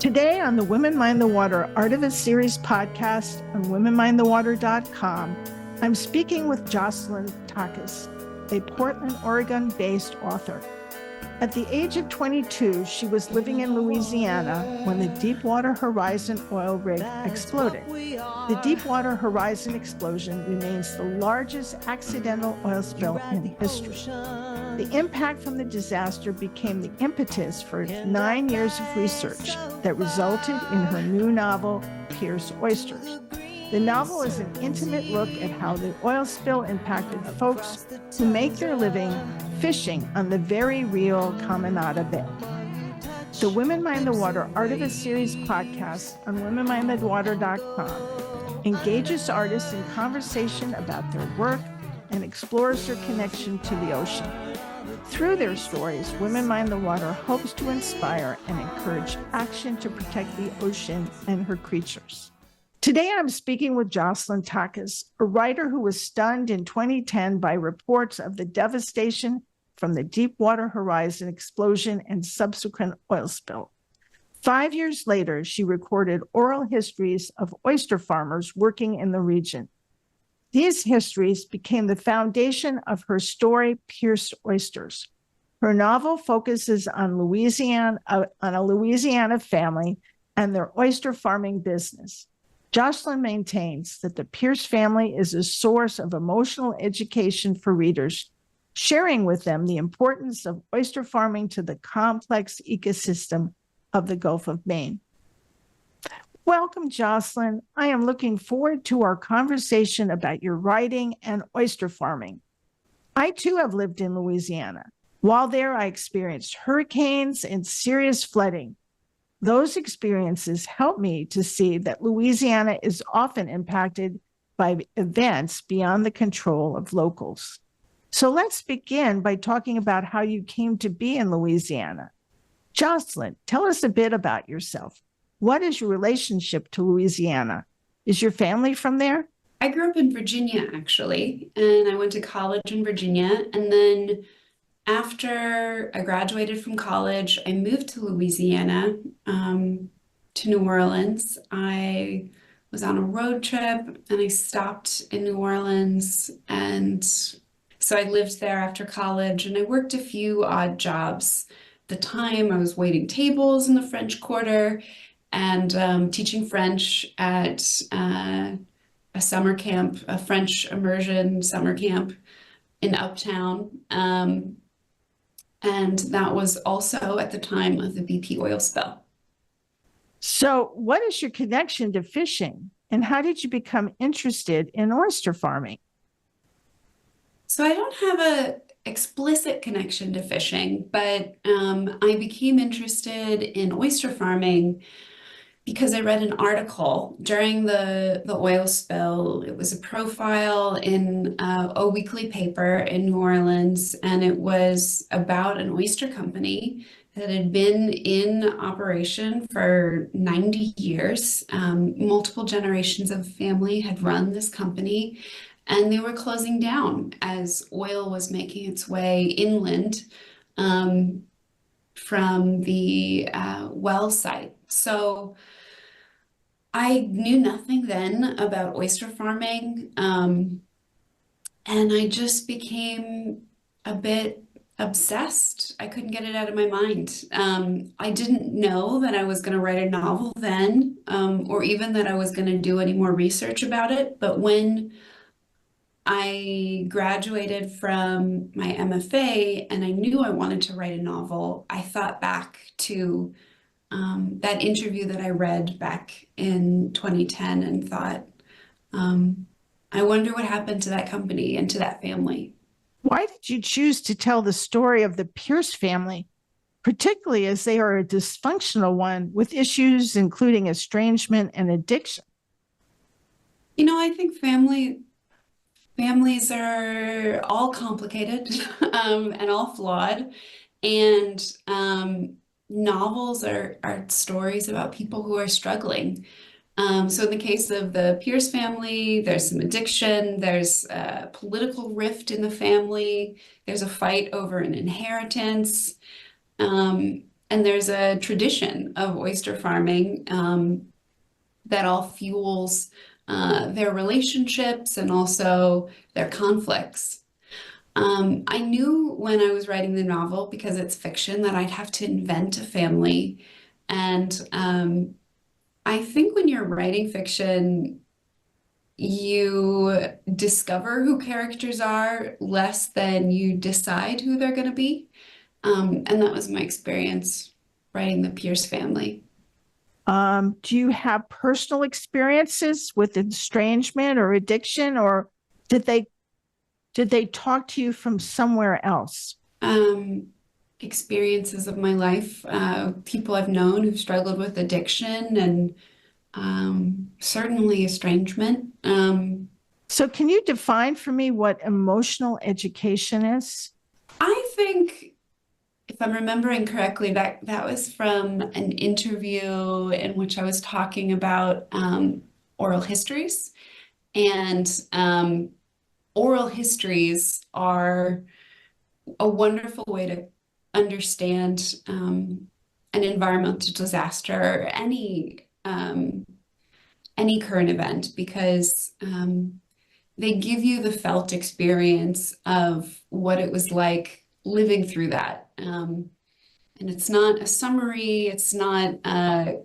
Today on the Women Mind the Water Art of a Series podcast on womenmindthewater.com, I'm speaking with Joselyn Takacs, a Portland, Oregon-based author. At the age of 22, she was living in Louisiana when the Deepwater Horizon oil rig exploded. The Deepwater Horizon explosion remains the largest accidental oil spill in history. The impact from the disaster became the impetus for 9 years of research that resulted in her new novel, Pearce Oysters. The novel is an intimate look at how the oil spill impacted folks who make their living fishing on the very real Caminada Bay. The Women Mind the Water Art of a Series podcast on womenmindthewater.com engages artists in conversation about their work and explores their connection to the ocean. Through their stories, Women Mind the Water hopes to inspire and encourage action to protect the ocean and her creatures. Today, I'm speaking with Joselyn Takacs, a writer who was stunned in 2010 by reports of the devastation from the Deepwater Horizon explosion and subsequent oil spill. 5 years later, she recorded oral histories of oyster farmers working in the region. These histories became the foundation of her story, Pearce Oysters. Her novel focuses on a Louisiana family and their oyster farming business. Joselyn maintains that the Pearce family is a source of emotional education for readers, sharing with them the importance of oyster farming to the complex ecosystem of the Gulf of Maine. Welcome, Joselyn. I am looking forward to our conversation about your writing and oyster farming. I too have lived in Louisiana. While there, I experienced hurricanes and serious flooding. Those experiences helped me to see that Louisiana is often impacted by events beyond the control of locals. So let's begin by talking about how you came to be in Louisiana. Joselyn, tell us a bit about yourself. What is your relationship to Louisiana? Is your family from there? I grew up in Virginia, actually, and I went to college in Virginia. And then after I graduated from college, I moved to Louisiana, to New Orleans. I was on a road trip and I stopped in New Orleans. And so I lived there after college and I worked a few odd jobs. At the time, I was waiting tables in the French Quarter and teaching French at a summer camp, a French immersion summer camp in Uptown. And that was also at the time of the BP oil spill. So what is your connection to fishing and how did you become interested in oyster farming? So I don't have an explicit connection to fishing, but I became interested in oyster farming because I read an article during the oil spill. It was a profile in a weekly paper in New Orleans, and it was about an oyster company that had been in operation for 90 years. Multiple generations of family had run this company, and they were closing down as oil was making its way inland from the well site. So I knew nothing then about oyster farming, and I just became a bit obsessed. I couldn't get it out of my mind. I didn't know that I was going to write a novel then, or even that I was going to do any more research about it. But when I graduated from my MFA and I knew I wanted to write a novel, I thought back to that interview that I read back in 2010 and thought, I wonder what happened to that company and to that family. Why did you choose to tell the story of the Pearce family, particularly as they are a dysfunctional one with issues including estrangement and addiction? You know, I think families are all complicated and all flawed. And novels are stories about people who are struggling. So in the case of the Pearce family, there's some addiction, there's a political rift in the family, there's a fight over an inheritance. and there's a tradition of oyster farming that all fuels their relationships and also their conflicts. I knew when I was writing the novel, because it's fiction, that I'd have to invent a family. And I think when you're writing fiction, you discover who characters are less than you decide who they're going to be. And that was my experience writing the Pearce family. Do you have personal experiences with estrangement or addiction, or did they talk to you from somewhere else? Experiences of my life, people I've known who've struggled with addiction and certainly estrangement. So can you define for me what emotional education is? I think, if I'm remembering correctly, that was from an interview in which I was talking about oral histories. And oral histories are a wonderful way to understand an environmental disaster or any current event, because they give you the felt experience of what it was like living through that. And it's not a summary, it's not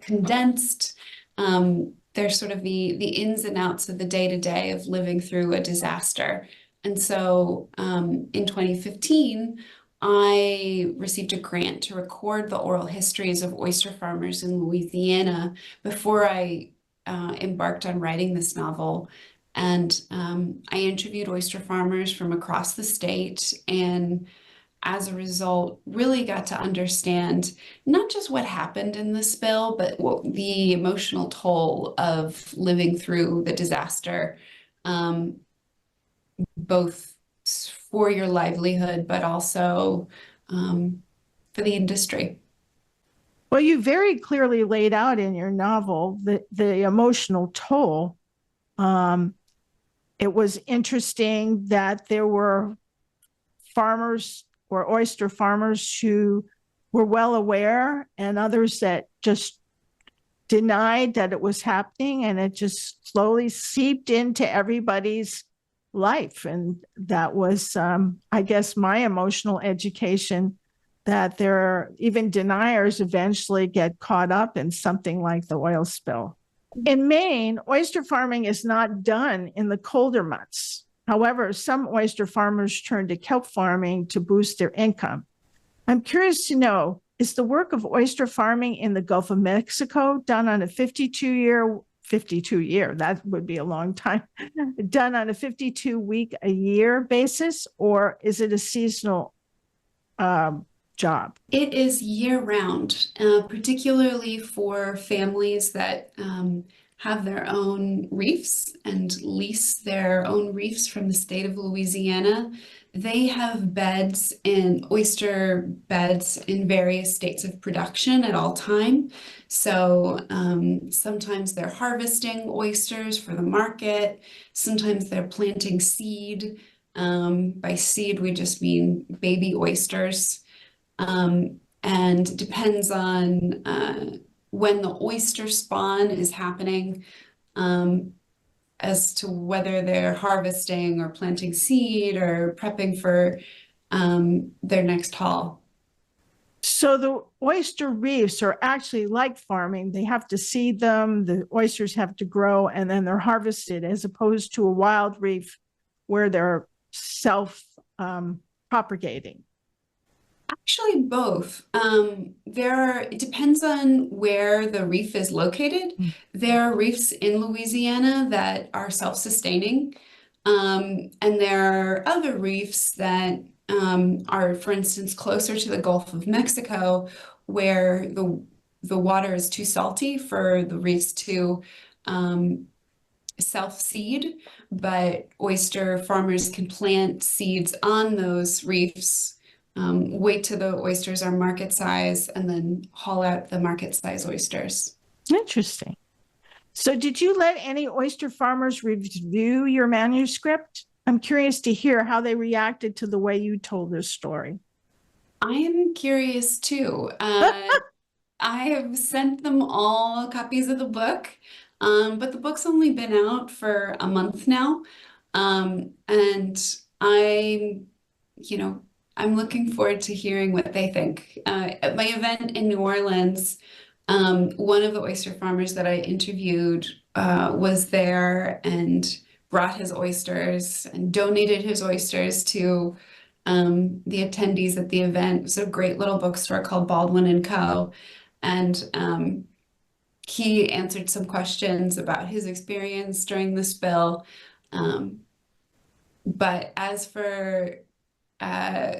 condensed. They're sort of the ins and outs of the day-to-day of living through a disaster. And so in 2015, I received a grant to record the oral histories of oyster farmers in Louisiana before I embarked on writing this novel. And I interviewed oyster farmers from across the state, and as a result, really got to understand not just what happened in the spill, but what the emotional toll of living through the disaster, both for your livelihood, but also for the industry. Well, you very clearly laid out in your novel the emotional toll. It was interesting that there were farmers or oyster farmers who were well aware, and others that just denied that it was happening, and it just slowly seeped into everybody's life. And that was, I guess, my emotional education, that there are even deniers eventually get caught up in something like the oil spill. In Maine, oyster farming is not done in the colder months. However, some oyster farmers turn to kelp farming to boost their income. I'm curious to know, is the work of oyster farming in the Gulf of Mexico done on a 52-year, that would be a long time, done on a 52-week-a-year basis, or is it a seasonal job? It is year-round, particularly for families that have their own reefs and lease their own reefs from the state of Louisiana. They have oyster beds in various states of production at all time. So sometimes they're harvesting oysters for the market. Sometimes they're planting seed. By seed, we just mean baby oysters. And depends on when the oyster spawn is happening, as to whether they're harvesting or planting seed or prepping for their next haul. So the oyster reefs are actually like farming. They have to seed them, the oysters have to grow, and then they're harvested, as opposed to a wild reef where they're self-propagating. Actually, both. It depends on where the reef is located. There are reefs in Louisiana that are self-sustaining, and there are other reefs that are, for instance, closer to the Gulf of Mexico, where the water is too salty for the reefs to self-seed, but oyster farmers can plant seeds on those reefs. Wait till the oysters are market size, and then haul out the market size oysters. Interesting. So did you let any oyster farmers review your manuscript? I'm curious to hear how they reacted to the way you told their story. I am curious too. I have sent them all copies of the book, but the book's only been out for a month now. And you know, I'm looking forward to hearing what they think. At my event in New Orleans, one of the oyster farmers that I interviewed was there and brought his oysters and donated his oysters to the attendees at the event. It was a great little bookstore called Baldwin and Co. And he answered some questions about his experience during the spill. Um, but as for uh,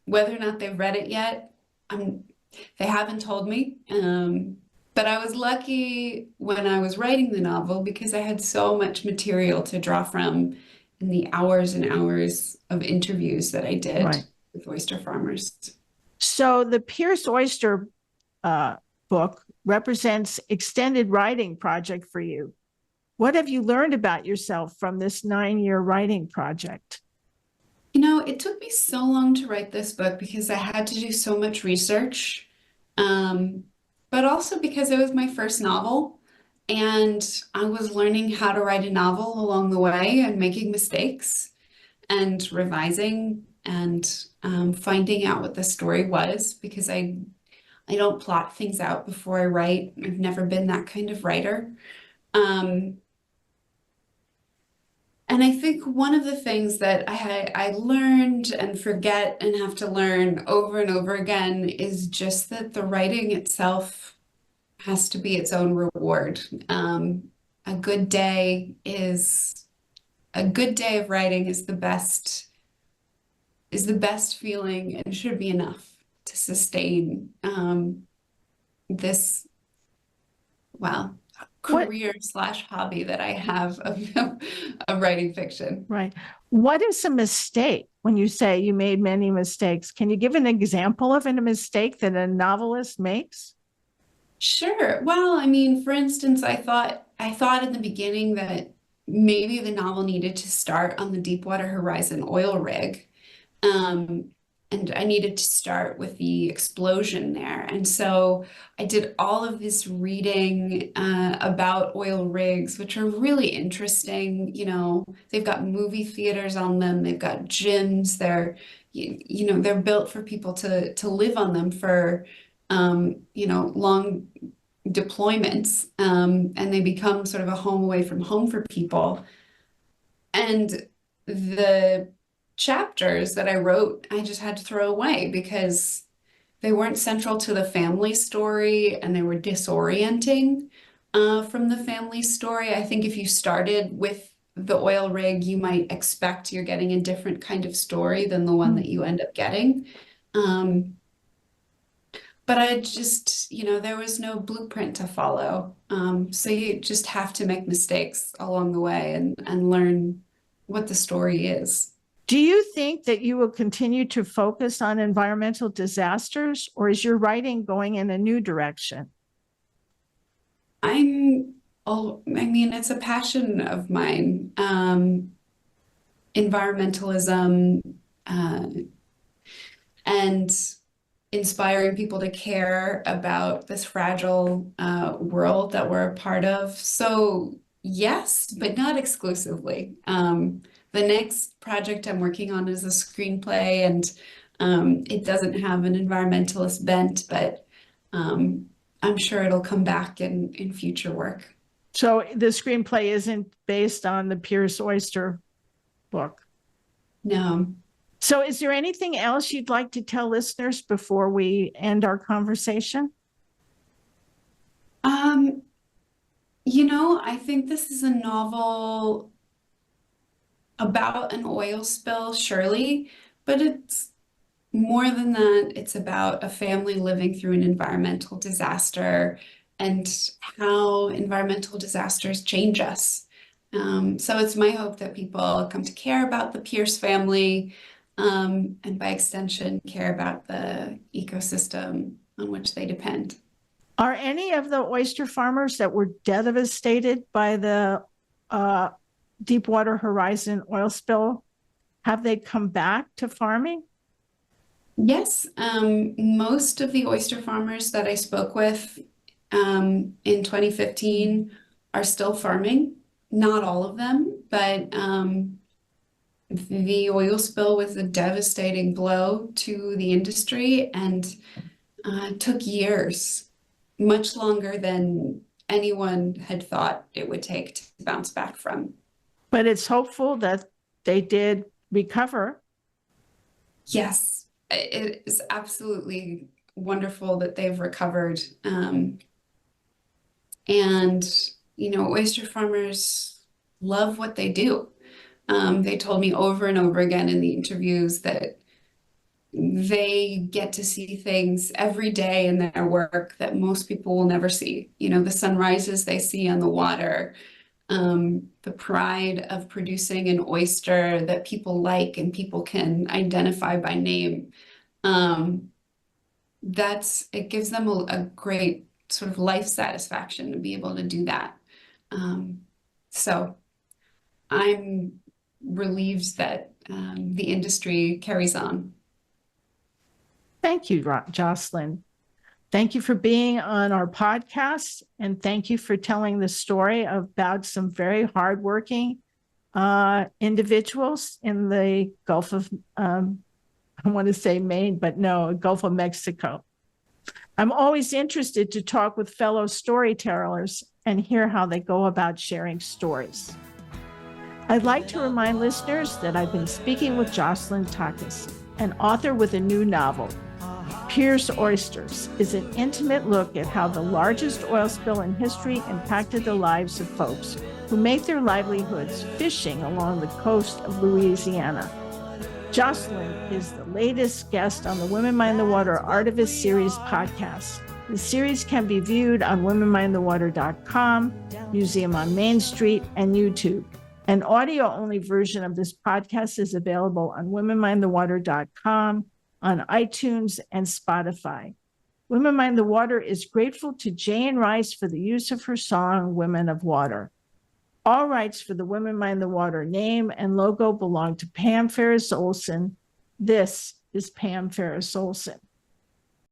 whether or not they've read it yet, they haven't told me. But I was lucky when I was writing the novel because I had so much material to draw from in the hours and hours of interviews that I did Right. with oyster farmers. So the Pearce Oyster book represents extended writing project for you. What have you learned about yourself from this 9-year writing project? You know, it took me so long to write this book because I had to do so much research, um, but also because it was my first novel and I was learning how to write a novel along the way and making mistakes and revising and finding out what the story was because I don't plot things out before I write. I've never been that kind of writer. Um, And I think one of the things that I learned and forget and have to learn over and over again is just that the writing itself has to be its own reward. A good day is a good day of writing is the best feeling and should be enough to sustain this, well, What, career slash hobby that I have of writing fiction. right. What is a mistake when you say you made many mistakes? Can you give an example of a mistake that a novelist makes? Sure. Well, I mean, for instance, I thought in the beginning that maybe the novel needed to start on the Deepwater Horizon oil rig. Um, and I needed to start with the explosion there. And so I did all of this reading about oil rigs, which are really interesting. You know, they've got movie theaters on them, they've got gyms, they're built for people to live on them for long deployments, and they become sort of a home away from home for people. And the chapters that I wrote, I just had to throw away because they weren't central to the family story and they were disorienting from the family story. I think if you started with the oil rig, you might expect you're getting a different kind of story than the one that you end up getting. But I just, there was no blueprint to follow. So you just have to make mistakes along the way and learn what the story is. Do you think that you will continue to focus on environmental disasters, or is your writing going in a new direction? I mean, it's a passion of mine. Environmentalism, uh, and inspiring people to care about this fragile world that we're a part of. So yes, but not exclusively. The next project I'm working on is a screenplay, and it doesn't have an environmentalist bent, but I'm sure it'll come back in future work. So the screenplay isn't based on the Pearce Oyster book. No. So is there anything else you'd like to tell listeners before we end our conversation? Um, I think this is a novel about an oil spill, surely, but it's more than that. It's about a family living through an environmental disaster and how environmental disasters change us. So it's my hope that people come to care about the Pearce family, and by extension, care about the ecosystem on which they depend. Are any of the oyster farmers that were devastated by the Deepwater Horizon oil spill, have they come back to farming? Yes, most of the oyster farmers that I spoke with in 2015 are still farming. Not all of them, but the oil spill was a devastating blow to the industry and took years, much longer than anyone had thought it would take to bounce back from. But it's hopeful that they did recover. Yes, it is absolutely wonderful that they've recovered. And, oyster farmers love what they do. They told me over and over again in the interviews that they get to see things every day in their work that most people will never see. The sunrises they see on the water, the pride of producing an oyster that people like and people can identify by name. It gives them a great sort of life satisfaction to be able to do that. So I'm relieved that the industry carries on. Thank you, Joselyn. Thank you for being on our podcast, and thank you for telling the story about some very hardworking individuals in the Gulf of, I want to say Maine, but no, Gulf of Mexico. I'm always interested to talk with fellow storytellers and hear how they go about sharing stories. I'd like to remind listeners that I've been speaking with Joselyn Takacs, an author with a new novel. Pearce Oysters is an intimate look at how the largest oil spill in history impacted the lives of folks who make their livelihoods fishing along the coast of Louisiana. Joselyn is the latest guest on the Women Mind the Water Artivist Series podcast. The series can be viewed on womenmindthewater.com, Museum on Main Street, and YouTube. An audio-only version of this podcast is available on womenmindthewater.com, on iTunes, and Spotify. Women Mind the Water is grateful to Jane Rice for the use of her song, Women of Water. All rights for the Women Mind the Water name and logo belong to Pam Ferris-Olson. This is Pam Ferris-Olson.